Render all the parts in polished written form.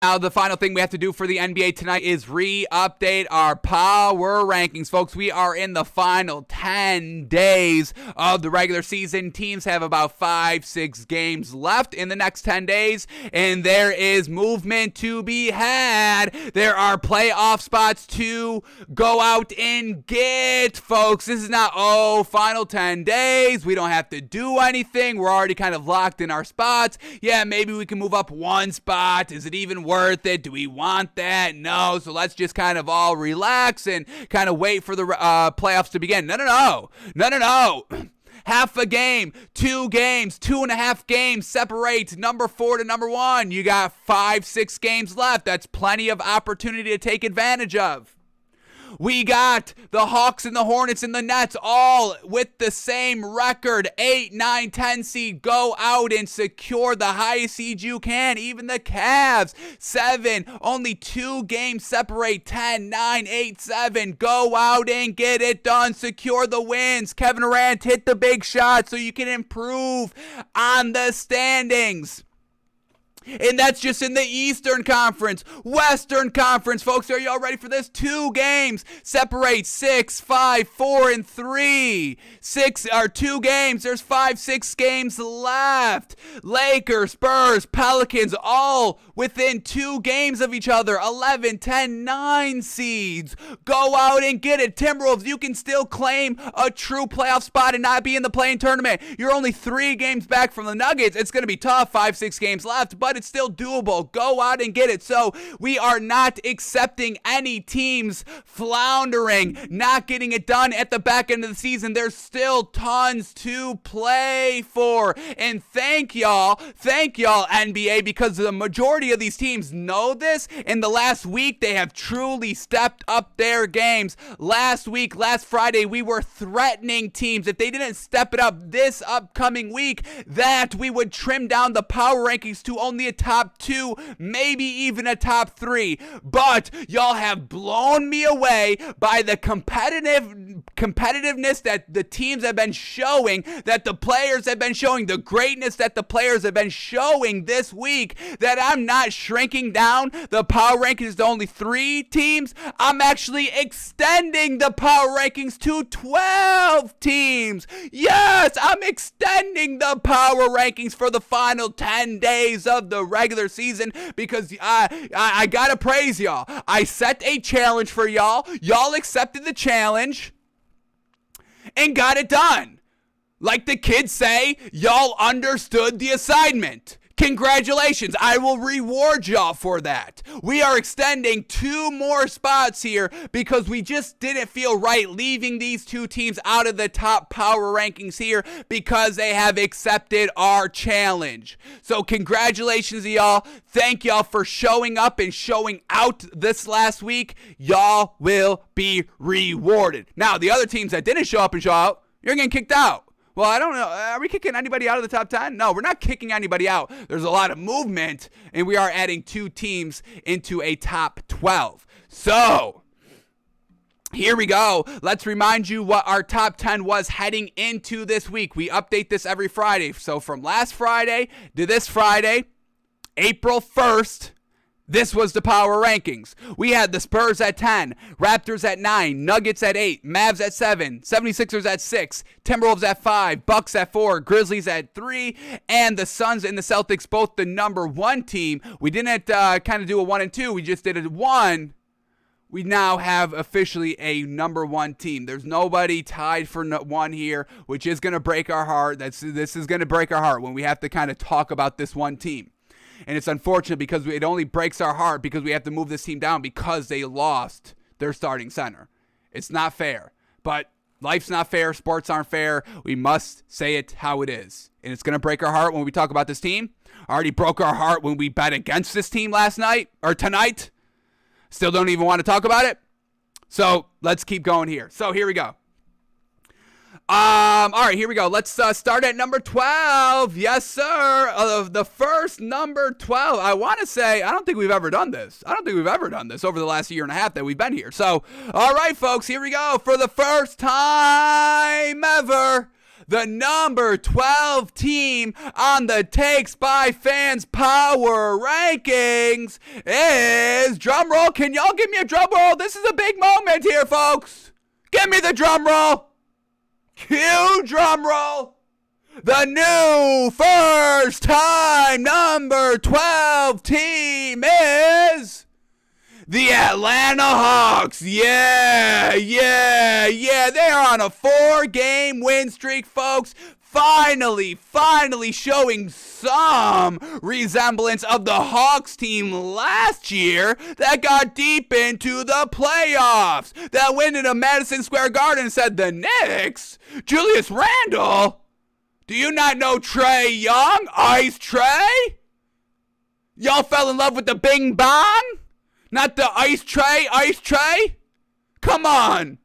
Now, the final thing we have to do for the NBA tonight is re-update our power rankings. Folks, we are in the final 10 days of the regular season. Teams have about 5-6 games left in the next 10 days, and there is movement to be had. There are playoff spots to go out and get, folks. This is not, final 10 days. We don't have to do anything. We're already kind of locked in our spots. Yeah, maybe we can move up one spot. Is it even worth it? Do we want that? No. So let's just kind of all relax and kind of wait for the playoffs to begin. No. Half a game, 2 games, 2.5 games separate number 4 to number 1. You got 5-6 games left. That's plenty of opportunity to take advantage of. We got the Hawks and the Hornets and the Nets all with the same record. 8, 9, 10 seed. Go out and secure the highest seed you can. Even the Cavs. 7. Only 2 games separate. 10, 9, 8, 7. Go out and get it done. Secure the wins. Kevin Durant, hit the big shot so you can improve on the standings. And that's just in the Eastern Conference. Western Conference, folks, are y'all ready for this? 2 games separate 6, 5, 4, and 3. 2 games. There's 5-6 games left. Lakers, Spurs, Pelicans, all within 2 games of each other. 11, 10, 9 seeds. Go out and get it. Timberwolves, you can still claim a true playoff spot and not be in the play-in tournament. You're only 3 games back from the Nuggets. It's going to be tough. 5-6 games left, but it's still doable. Go out and get it. So we are not accepting any teams floundering, not getting it done at the back end of the season. There's still tons to play for. And thank y'all, NBA, because the majority of these teams know this. In the last week, they have truly stepped up their games. Last Friday, we were threatening teams, if they didn't step it up this upcoming week, that we would trim down the power rankings to only a top 2, maybe even a top 3. But y'all have blown me away by the competitiveness that the teams have been showing, that the players have been showing, the greatness that the players have been showing this week, that I'm not shrinking down the power rankings to only 3 teams. I'm actually extending the power rankings to 12 teams. Yes, I'm extending the power rankings for the final 10 days of the regular season, because I gotta praise y'all. I set a challenge for y'all. Y'all accepted the challenge and got it done. Like the kids say, y'all understood the assignment. Congratulations. I will reward y'all for that. We are extending 2 more spots here because we just didn't feel right leaving these 2 teams out of the top power rankings here because they have accepted our challenge. So congratulations to y'all. Thank y'all for showing up and showing out this last week. Y'all will be rewarded. Now, the other teams that didn't show up and show out, you're getting kicked out. Well, I don't know. Are we kicking anybody out of the top 10? No, we're not kicking anybody out. There's a lot of movement, and we are adding 2 teams into a top 12. So, here we go. Let's remind you what our top 10 was heading into this week. We update this every Friday. So, from last Friday to this Friday, April 1st, this was the power rankings. We had the Spurs at 10, Raptors at 9, Nuggets at 8, Mavs at 7, 76ers at 6, Timberwolves at 5, Bucks at 4, Grizzlies at 3, and the Suns and the Celtics both the number 1 team. We didn't kind of do a 1 and 2. We just did a 1. We now have officially a number 1 team. There's nobody tied for 1 here, which is going to break our heart. This is going to break our heart when we have to kind of talk about this 1 team. And it's unfortunate because it only breaks our heart because we have to move this team down because they lost their starting center. It's not fair. But life's not fair. Sports aren't fair. We must say it how it is. And it's going to break our heart when we talk about this team. Already broke our heart when we bet against this team last night or tonight. Still don't even want to talk about it. So let's keep going here. So here we go. All right, here we go. Let's start at number 12. Yes, sir. The first number 12. I want to say, I don't think we've ever done this. Over the last year and a half that we've been here. So, all right, folks, here we go. For the first time ever, the number 12 team on the Takes by Fans Power Rankings is, drum roll, can y'all give me a drum roll? This is a big moment here, folks. Give me the drum roll. Cue drum roll. The new first time number 12 team is the Atlanta Hawks. Yeah. They are on a 4-game win streak, folks. Finally showing some resemblance of the Hawks team last year that got deep into the playoffs. That went into Madison Square Garden and said, the Knicks? Julius Randle? Do you not know Trae Young? Ice Trae? Y'all fell in love with the Bing Bong? Not the Ice Trae? Come on.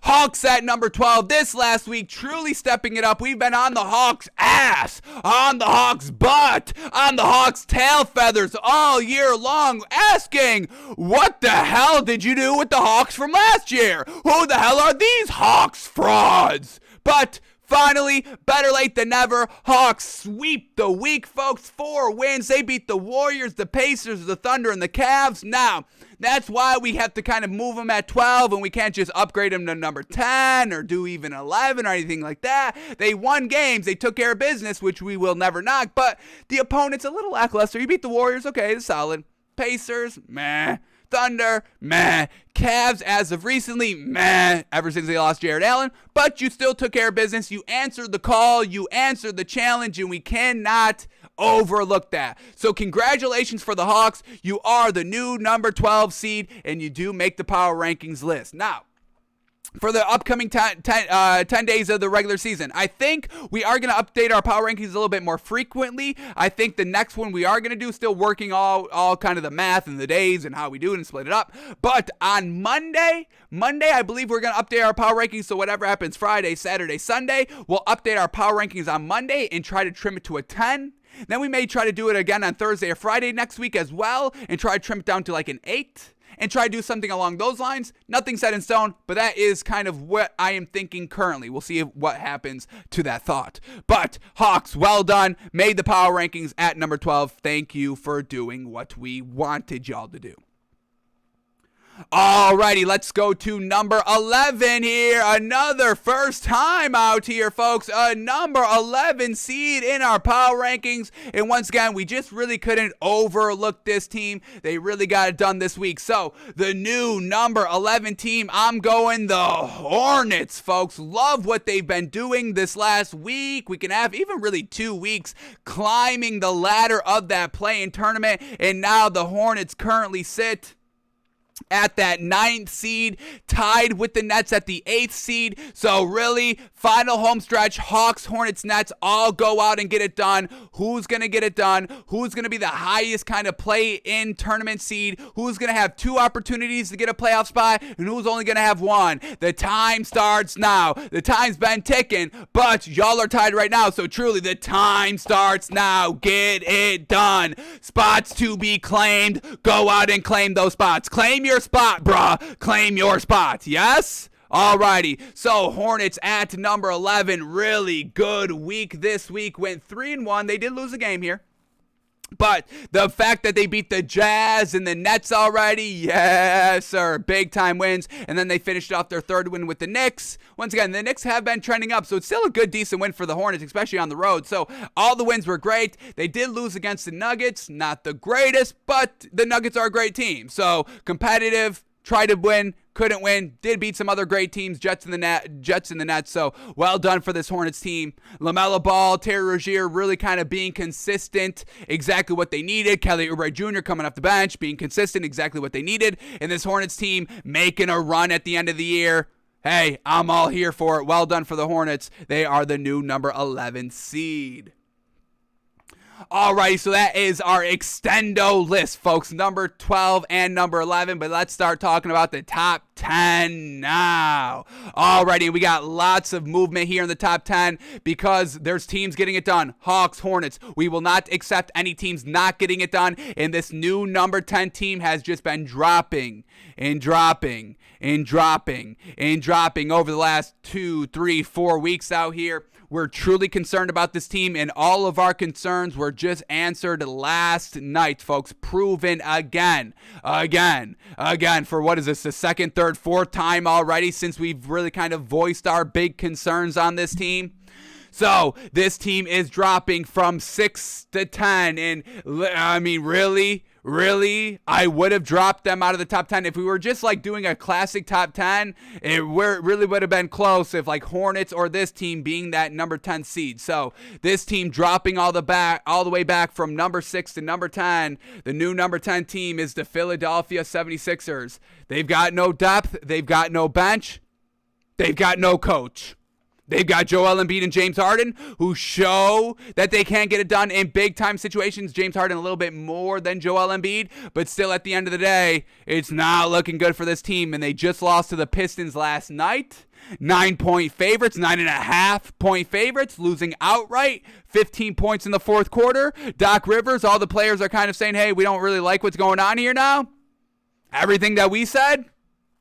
Hawks at number 12 this last week, truly stepping it up. We've been on the Hawks' ass, on the Hawks' butt, on the Hawks' tail feathers all year long, asking, what the hell did you do with the Hawks from last year? Who the hell are these Hawks frauds? But finally, better late than never, Hawks sweep the week, folks. 4 wins. They beat the Warriors, the Pacers, the Thunder, and the Cavs. Now, that's why we have to kind of move them at 12, and we can't just upgrade them to number 10 or do even 11 or anything like that. They won games. They took care of business, which we will never knock, but the opponent's a little lackluster. You beat the Warriors, okay, it's solid. Pacers, meh. Thunder, meh. Cavs, as of recently, meh, ever since they lost Jared Allen. But you still took care of business. You answered the call. You answered the challenge, and we cannot overlook that. So congratulations for the Hawks. You are the new number 12 seed, and you do make the power rankings list. Now, for the upcoming 10 days of the regular season, I think we are going to update our power rankings a little bit more frequently. I think the next one we are going to do, still working all kind of the math and the days and how we do it and split it up. But on Monday, I believe we're going to update our power rankings. So whatever happens Friday, Saturday, Sunday, we'll update our power rankings on Monday and try to trim it to a 10. Then we may try to do it again on Thursday or Friday next week as well and try to trim it down to like an 8. And try to do something along those lines. Nothing set in stone, but that is kind of what I am thinking currently. We'll see what happens to that thought. But Hawks, well done. Made the power rankings at number 12. Thank you for doing what we wanted y'all to do. Alrighty, let's go to number 11 here. Another first time out here, folks. A number 11 seed in our power rankings. And once again, we just really couldn't overlook this team. They really got it done this week. So, the new number 11 team, I'm going the Hornets, folks. Love what they've been doing this last week. We can have even really 2 weeks climbing the ladder of that play-in tournament. And now the Hornets currently sit at that 9th seed, tied with the Nets at the 8th seed. So really, final home stretch, Hawks, Hornets, Nets all go out and get it done. Who's going to get it done? Who's going to be the highest kind of play-in tournament seed? Who's going to have 2 opportunities to get a playoff spot? And who's only going to have 1? The time starts now. The time's been ticking, but y'all are tied right now. So truly, the time starts now. Get it done. Spots to be claimed. Go out and claim those spots. Claim your spot, bruh. Claim your spot. Yes? Alrighty. So Hornets at number 11. Really good week this week. Went 3-1. They did lose a game here. But the fact that they beat the Jazz and the Nets already, yes, sir, big time wins. And then they finished off their 3rd win with the Knicks. Once again, the Knicks have been trending up, so it's still a good, decent win for the Hornets, especially on the road. So all the wins were great. They did lose against the Nuggets, not the greatest, but the Nuggets are a great team. So competitive. Tried to win, couldn't win, did beat some other great teams, Jets in the Nets, so well done for this Hornets team. LaMelo Ball, Terry Rozier really kind of being consistent, exactly what they needed. Kelly Oubre Jr. coming off the bench, being consistent, exactly what they needed. And this Hornets team making a run at the end of the year. Hey, I'm all here for it. Well done for the Hornets. They are the new number 11 seed. Alrighty, so that is our extendo list, folks. Number 12 and number 11. But let's start talking about the top 10 now. Alrighty, we got lots of movement here in the top 10 because there's teams getting it done. Hawks, Hornets. We will not accept any teams not getting it done. And this new number 10 team has just been dropping and dropping and dropping and dropping over the last 2, 3, 4 weeks out here. We're truly concerned about this team, and all of our concerns were just answered last night, folks. Proven again, for what is this, the second, third, fourth time already since we've really kind of voiced our big concerns on this team. So this team is dropping from 6 to 10, and I mean, really, I would have dropped them out of the top 10 if we were just like doing a classic top 10. It really would have been close if like Hornets or this team being that number 10 seed. So this team dropping all the way back from number 6 to number 10. The new number 10 team is the Philadelphia 76ers. They've got no depth. They've got no bench. They've got no coach. They've got Joel Embiid and James Harden, who show that they can get it done in big-time situations. James Harden a little bit more than Joel Embiid, but still at the end of the day, it's not looking good for this team, and they just lost to the Pistons last night. 9-point favorites, 9.5-point favorites, losing outright, 15 points in the fourth quarter. Doc Rivers, all the players are kind of saying, hey, we don't really like what's going on here now. Everything that we said,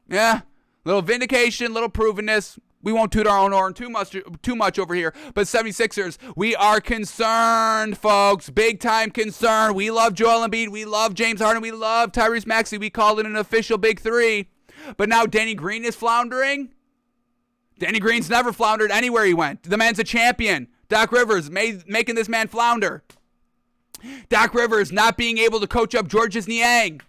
yeah, little vindication, little provenness. We won't toot our own horn too much over here. But 76ers, we are concerned, folks. Big time concern. We love Joel Embiid. We love James Harden. We love Tyrese Maxey. We called it an official big three. But now Danny Green is floundering. Danny Green's never floundered anywhere he went. The man's a champion. Doc Rivers making this man flounder. Doc Rivers not being able to coach up Georges Niang.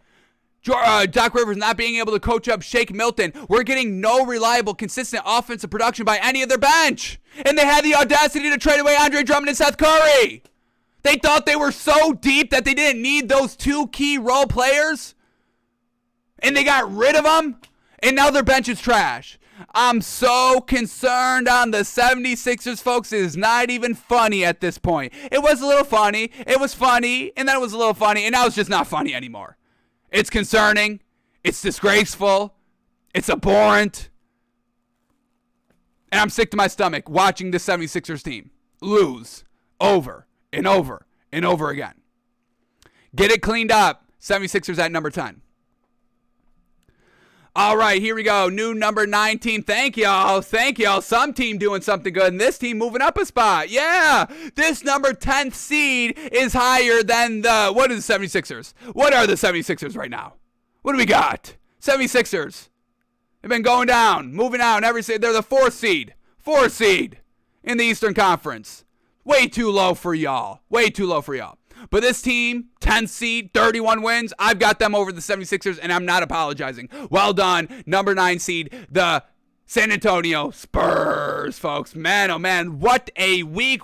Doc Rivers not being able to coach up Shake Milton. We're getting no reliable, consistent offensive production by any of their bench. And they had the audacity to trade away Andre Drummond and Seth Curry. They thought they were so deep that they didn't need those two key role players. And they got rid of them. And now their bench is trash. I'm so concerned on the 76ers, folks. It is not even funny at this point. It was a little funny. It was funny. And then it was a little funny. And now it's just not funny anymore. It's concerning. It's disgraceful. It's abhorrent. And I'm sick to my stomach watching the 76ers team lose over and over and over again. Get it cleaned up. 76ers at number 10. All right, here we go. New number 9 team. Thank y'all. Some team doing something good, and this team moving up a spot. Yeah, this number 10th seed is higher than what are the 76ers? What are the 76ers right now? What do we got? 76ers. They've been going down, moving out. They're the 4th seed. 4th seed in the Eastern Conference. Way too low for y'all. But this team, 10th seed, 31 wins, I've got them over the 76ers, and I'm not apologizing. Well done, number 9 seed, the San Antonio Spurs, folks. Man, oh man, what a week.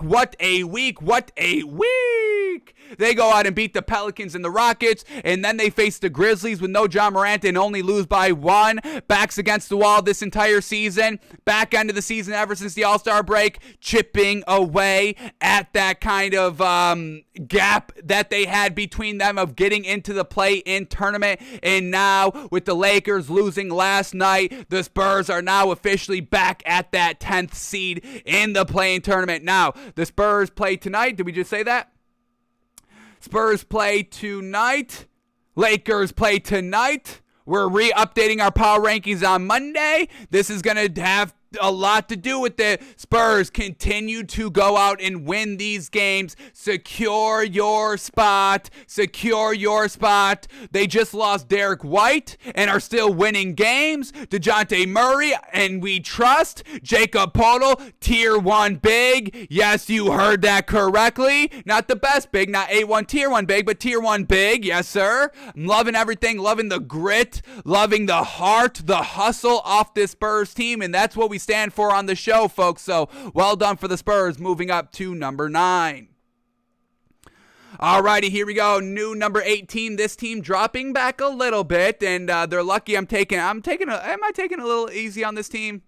They go out and beat the Pelicans and the Rockets, and then they face the Grizzlies with no John Morant and only lose by 1. Backs against the wall this entire season. Back end of the season ever since the All-Star break, chipping away at that kind of gap that they had between them of getting into the play-in tournament. And now with the Lakers losing last night, the Spurs are now officially back at that 10th seed in the play-in tournament. Now, the Spurs play tonight. Did we just say that? Spurs play tonight. Lakers play tonight. We're re-updating our power rankings on Monday. This is going to have a lot to do with the Spurs. Continue to go out and win these games. Secure your spot. They just lost Derek White and are still winning games. DeJounte Murray, and we trust. Jacob Poeltl, tier 1 big. Yes, you heard that correctly. Not the best big, not A1 tier 1 big, but tier 1 big. Yes, sir. I'm loving everything, loving the grit, loving the heart, the hustle off this Spurs team, and that's what we stand for on the show, folks. So well done for the Spurs, moving up to number 9. Alrighty, here we go. New number 18. This team dropping back a little bit, and they're lucky. Am I taking a little easy on this team?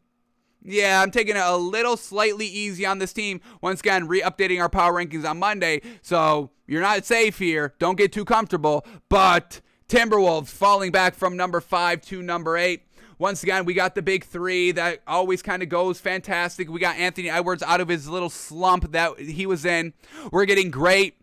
Yeah, I'm taking it a little slightly easy on this team. Once again, re-updating our power rankings on Monday. So you're not safe here. Don't get too comfortable. But Timberwolves falling back from number 5 to number 8. Once again, we got the big three that always kind of goes fantastic. We got Anthony Edwards out of his little slump that he was in. We're getting great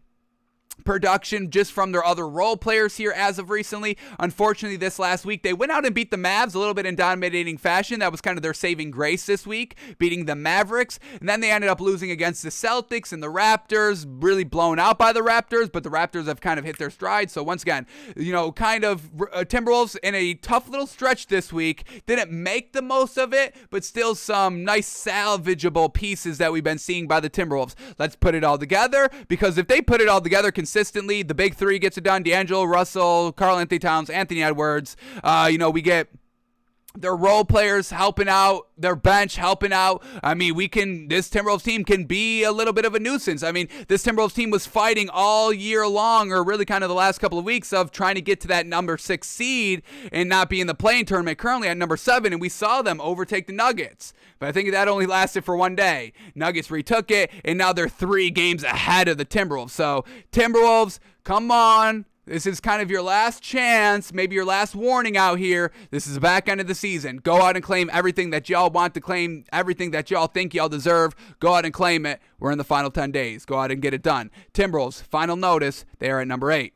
production just from their other role players here as of recently. Unfortunately, this last week, they went out and beat the Mavs a little bit in dominating fashion. That was kind of their saving grace this week, beating the Mavericks. And then they ended up losing against the Celtics and the Raptors, really blown out by the Raptors, but the Raptors have kind of hit their stride. So once again, Timberwolves in a tough little stretch this week. Didn't make the most of it, but still some nice salvageable pieces that we've been seeing by the Timberwolves. Let's put it all together, because if they put it all together consistently, the big three gets it done. D'Angelo Russell, Karl-Anthony Towns, Anthony Edwards. We get their role players helping out, their bench helping out. This Timberwolves team can be a little bit of a nuisance. This Timberwolves team was fighting all year long, or really kind of the last couple of weeks, of trying to get to that number 6 seed and not be in the play-in tournament, currently at number 7, and we saw them overtake the Nuggets. But I think that only lasted for one day. Nuggets retook it, and now they're 3 games ahead of the Timberwolves. So, Timberwolves, come on. This is kind of your last chance, maybe your last warning out here. This is the back end of the season. Go out and claim everything that y'all want to claim, everything that y'all think y'all deserve. Go out and claim it. We're in the final 10 days. Go out and get it done. Timberwolves, final notice, they are at number 8.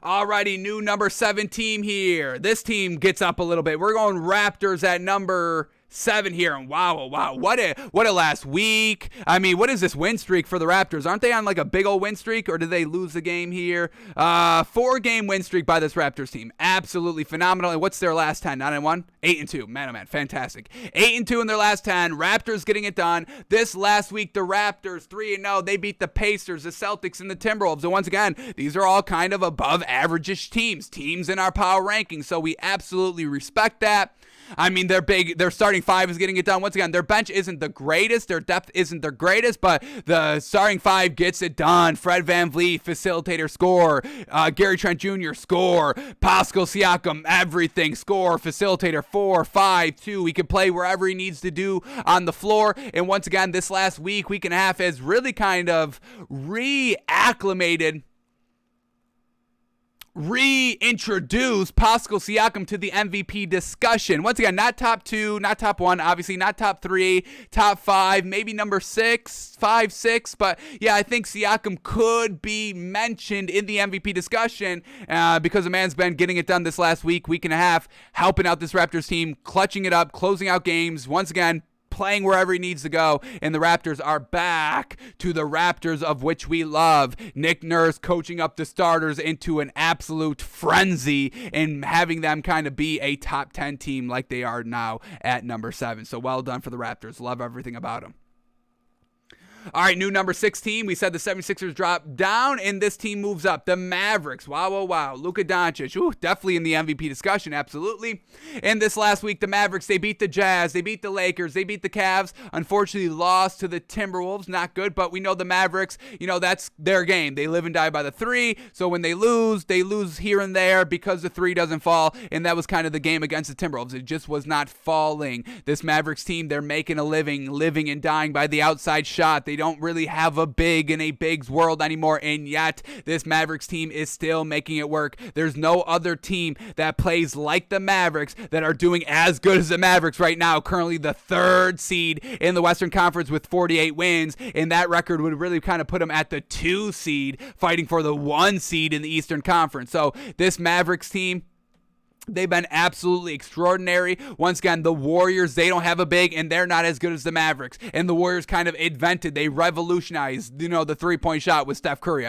Alrighty, new number 7 team here. This team gets up a little bit. We're going Raptors at number 7 here, and wow, what a last week. What is this win streak for the Raptors? Aren't they on like a big old win streak, or did they lose the game here? 4-game win streak by this Raptors team. Absolutely phenomenal. And what's their last 10? 9-1? 8-2. Man, oh man, fantastic. 8-2 in their last 10. Raptors getting it done. This last week, the Raptors 3-0. They beat the Pacers, the Celtics, and the Timberwolves. And once again, these are all kind of above average-ish teams in our power rankings. So we absolutely respect that. They're big. Their starting 5 is getting it done. Once again, their bench isn't the greatest. Their depth isn't the greatest, but the starting 5 gets it done. Fred VanVleet, facilitator, score. Gary Trent Jr., score. Pascal Siakam, everything, score. Facilitator, 4, 5, 2. He can play wherever he needs to do on the floor. And once again, this last week and a half has really kind of reintroduce Pascal Siakam to the MVP discussion. Once again, not top 2, not top 1, obviously not top 3, top 5, maybe number 6, 5, 6, but yeah, I think Siakam could be mentioned in the MVP discussion because the man's been getting it done this last week and a half, helping out this Raptors team, clutching it up, closing out games, once again, playing wherever he needs to go, and the Raptors are back to the Raptors of which we love. Nick Nurse coaching up the starters into an absolute frenzy and having them kind of be a top 10 team like they are now at number 7. So well done for the Raptors. Love everything about them. All right, new number 6 team. We said the 76ers dropped down, and this team moves up. The Mavericks. Wow. Luka Doncic. Ooh, definitely in the MVP discussion, absolutely. And this last week, the Mavericks, they beat the Jazz. They beat the Lakers. They beat the Cavs. Unfortunately, lost to the Timberwolves. Not good, but we know the Mavericks, that's their game. They live and die by the 3, so when they lose here and there because the 3 doesn't fall, and that was kind of the game against the Timberwolves. It just was not falling. This Mavericks team, they're making a living and dying by the outside shot. They don't really have a big in a big's world anymore, and yet this Mavericks team is still making it work. There's no other team that plays like the Mavericks that are doing as good as the Mavericks right now, currently the 3rd seed in the Western Conference with 48 wins, and that record would really kind of put them at the 2 seed, fighting for the 1 seed in the Eastern Conference. So this Mavericks team, they've been absolutely extraordinary. Once again, the Warriors, they don't have a big, and they're not as good as the Mavericks. And the Warriors kind of they revolutionized, the 3-point shot with Steph Curry.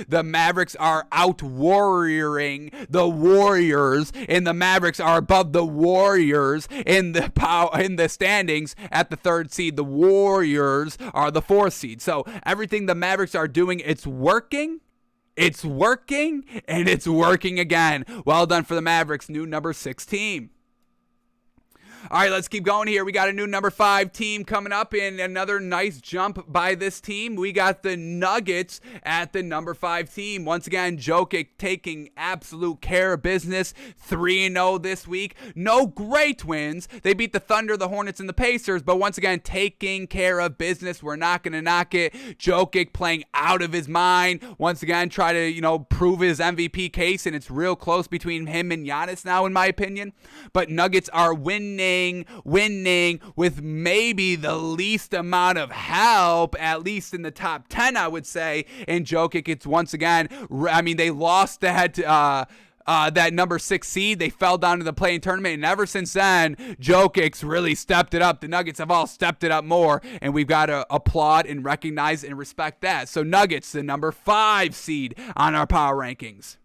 The Mavericks are out-warrioring the Warriors, and the Mavericks are above the Warriors in the standings at the 3rd seed. The Warriors are the 4th seed. So everything the Mavericks are doing, it's working. It's working, and it's working again. Well done for the Mavericks, new number 6 team. All right, let's keep going here. We got a new number 5 team coming up, and another nice jump by this team. We got the Nuggets at the number 5 team. Once again, Jokic taking absolute care of business. 3-0 this week. No great wins. They beat the Thunder, the Hornets, and the Pacers, but once again, taking care of business. We're not going to knock it. Jokic playing out of his mind. Once again, try to, prove his MVP case, and it's real close between him and Giannis now, in my opinion. But Nuggets are winning with maybe the least amount of help, at least in the top 10, I would say. And Jokic, it's once again, they lost that number 6 seed. They fell down to the play-in tournament, and ever since then, Jokic's really stepped it up. The Nuggets have all stepped it up more, and we've got to applaud and recognize and respect that. So Nuggets, the number 5 seed on our power rankings.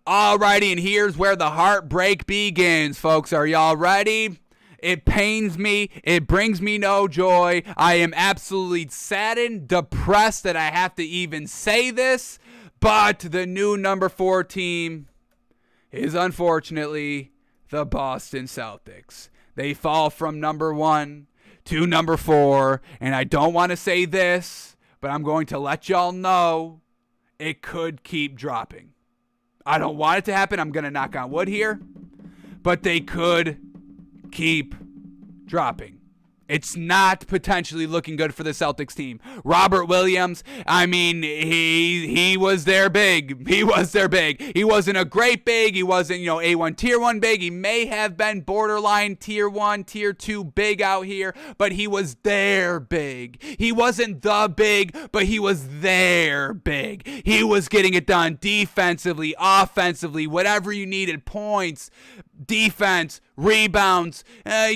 Alrighty, and here's where the heartbreak begins, folks. Are y'all ready? It pains me. It brings me no joy. I am absolutely saddened, depressed that I have to even say this, but the new number 4 team is unfortunately the Boston Celtics. They fall from number 1 to number 4, and I don't want to say this, but I'm going to let y'all know it could keep dropping. I don't want it to happen. I'm going to knock on wood here. But they could keep dropping. It's not potentially looking good for the Celtics team. Robert Williams, he was their big. He was their big. He wasn't a great big. He wasn't, A1 tier 1 big. He may have been borderline tier 1, tier 2 big out here, but he was their big. He wasn't the big, but he was their big. He was getting it done defensively, offensively, whatever you needed, points, defense, rebounds.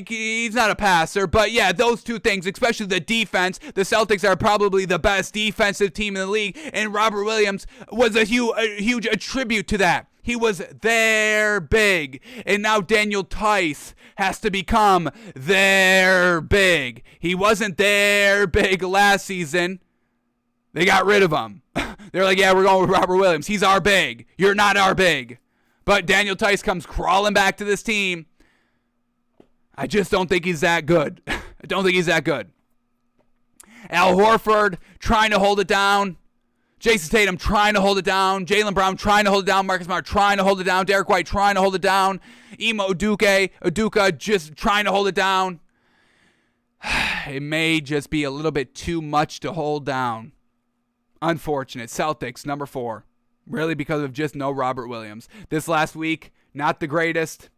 He's not a passer, but yeah, those two things, especially the defense. The Celtics are probably the best defensive team in the league, and Robert Williams was a huge attribute to that. He was their big, and now Daniel Tice has to become their big. He wasn't their big last season. They got rid of him. They're like, yeah, we're going with Robert Williams. He's our big. You're not our big. But Daniel Tice comes crawling back to this team. I just don't think he's that good. I don't think he's that good. Al Horford trying to hold it down. Jason Tatum trying to hold it down. Jaylen Brown trying to hold it down. Marcus Smart trying to hold it down. Derek White trying to hold it down. Imo Udoka just trying to hold it down. It may just be a little bit too much to hold down. Unfortunate. Celtics, number 4. Really because of just no Robert Williams. This last week, not the greatest.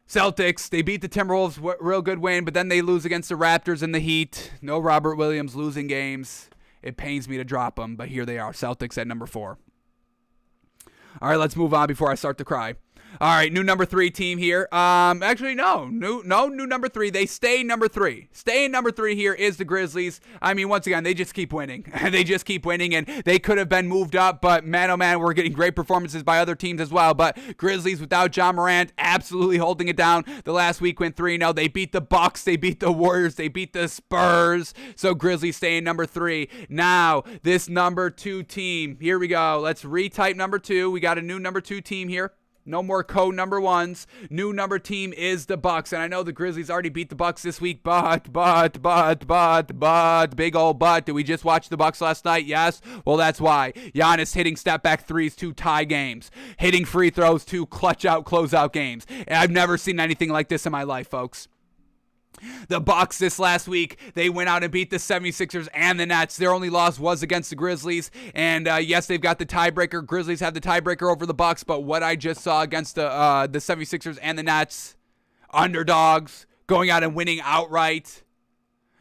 Celtics, they beat the Timberwolves, real good win, but then they lose against the Raptors and the Heat. No Robert Williams losing games. It pains me to drop them, but here they are. Celtics at number 4. All right, let's move on before I start to cry. All right, new number 3 team here. Actually, no, new number 3. They stay number 3. Staying number 3 here is the Grizzlies. Once again, they just keep winning. They just keep winning, and they could have been moved up, but man, oh man, we're getting great performances by other teams as well. But Grizzlies without Ja Morant, absolutely holding it down. The last week went 3-0. They beat the Bucks, they beat the Warriors, they beat the Spurs. So Grizzlies staying number 3. Now, this number 2 team. Here we go. Let's retype number 2. We got a new number 2 team here. No more code number 1s. New number team is the Bucks. And I know the Grizzlies already beat the Bucks this week, but, big old but. Did we just watch the Bucks last night? Yes. Well, that's why. Giannis hitting step back threes to tie games. Hitting free throws to clutch out, close out games. And I've never seen anything like this in my life, folks. The Bucks this last week, they went out and beat the 76ers and the Nets. Their only loss was against the Grizzlies. And yes, they've got the tiebreaker. Grizzlies have the tiebreaker over the Bucks. But what I just saw against the 76ers and the Nets, underdogs, going out and winning outright.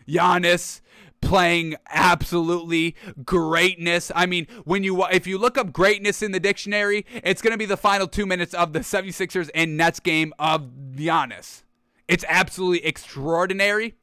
Giannis playing absolutely greatness. If you look up greatness in the dictionary, it's going to be the final 2 minutes of the 76ers and Nets game of Giannis. It's absolutely extraordinary.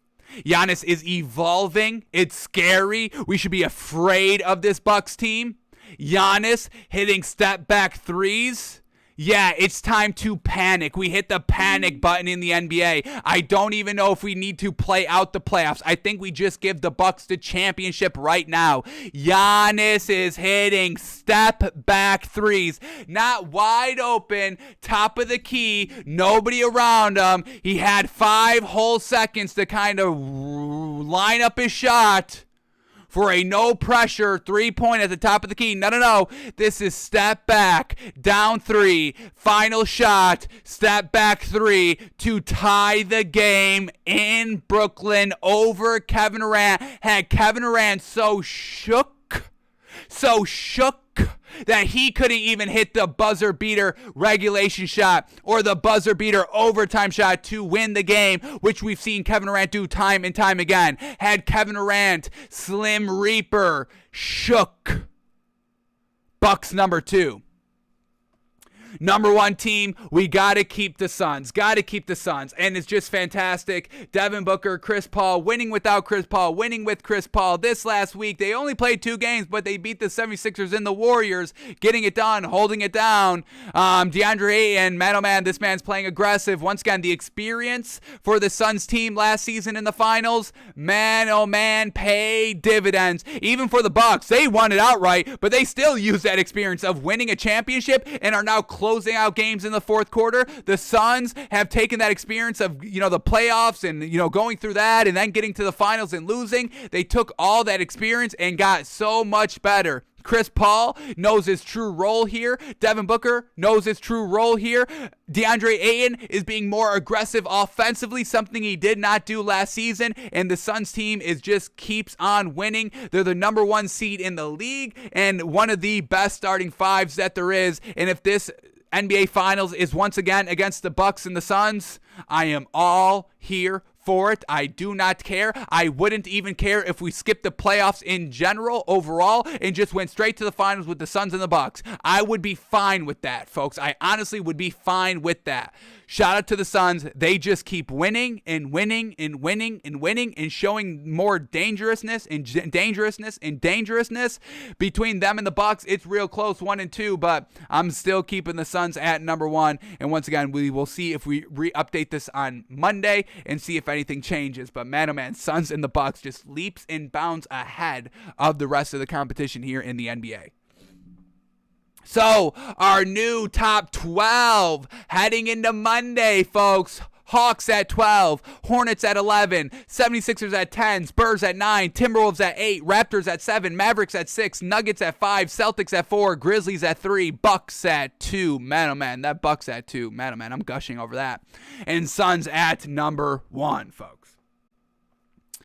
Giannis is evolving. It's scary. We should be afraid of this Bucks team. Giannis hitting step back threes. Yeah, it's time to panic. We hit the panic button in the NBA. I don't even know if we need to play out the playoffs. I think we just give the Bucks the championship right now. Giannis is hitting step back threes. Not wide open, top of the key, nobody around him. He had 5 whole seconds to kind of line up his shot for a no-pressure three-point at the top of the key. No. This is step back, down 3, final shot, step back 3 to tie the game in Brooklyn over Kevin Durant. Had Kevin Durant so shook that he couldn't even hit the buzzer beater regulation shot or the buzzer beater overtime shot to win the game, which we've seen Kevin Durant do time and time again. Had Kevin Durant, Slim Reaper, shook. Bucks number 2. Number 1 team, we got to keep the Suns. And it's just fantastic. Devin Booker, Chris Paul, winning without Chris Paul, winning with Chris Paul. This last week, they only played 2 games, but they beat the 76ers and the Warriors, getting it done, holding it down. DeAndre Ayton, man, this man's playing aggressive. Once again, the experience for the Suns team last season in the finals, man, paid dividends. Even for the Bucks, they won it outright, but they still use that experience of winning a championship and are now closing out games in the fourth quarter. The Suns have taken that experience of, the playoffs and, going through that and then getting to the finals and losing. They took all that experience and got so much better. Chris Paul knows his true role here. Devin Booker knows his true role here. DeAndre Ayton is being more aggressive offensively, something he did not do last season. And the Suns team just keeps on winning. They're the number 1 seed in the league and one of the best starting 5s that there is. And if this NBA Finals is once again against the Bucks and the Suns, I am all here for it. I do not care. I wouldn't even care if we skipped the playoffs in general overall and just went straight to the finals with the Suns and the Bucks. I would be fine with that, folks. I honestly would be fine with that. Shout out to the Suns. They just keep winning and winning and winning and winning and showing more dangerousness between them and the Bucks. It's real close, 1 and 2, but I'm still keeping the Suns at number 1. And once again, we will see if we re-update this on Monday and see if anything changes. But man, Suns and the Bucks just leaps and bounds ahead of the rest of the competition here in the NBA. So, our new top 12 heading into Monday, folks. Hawks at 12, Hornets at 11, 76ers at 10, Spurs at 9, Timberwolves at 8, Raptors at 7, Mavericks at 6, Nuggets at 5, Celtics at 4, Grizzlies at 3, Bucks at 2. Man, that Bucks at 2. Man, I'm gushing over that. And Suns at number 1, folks.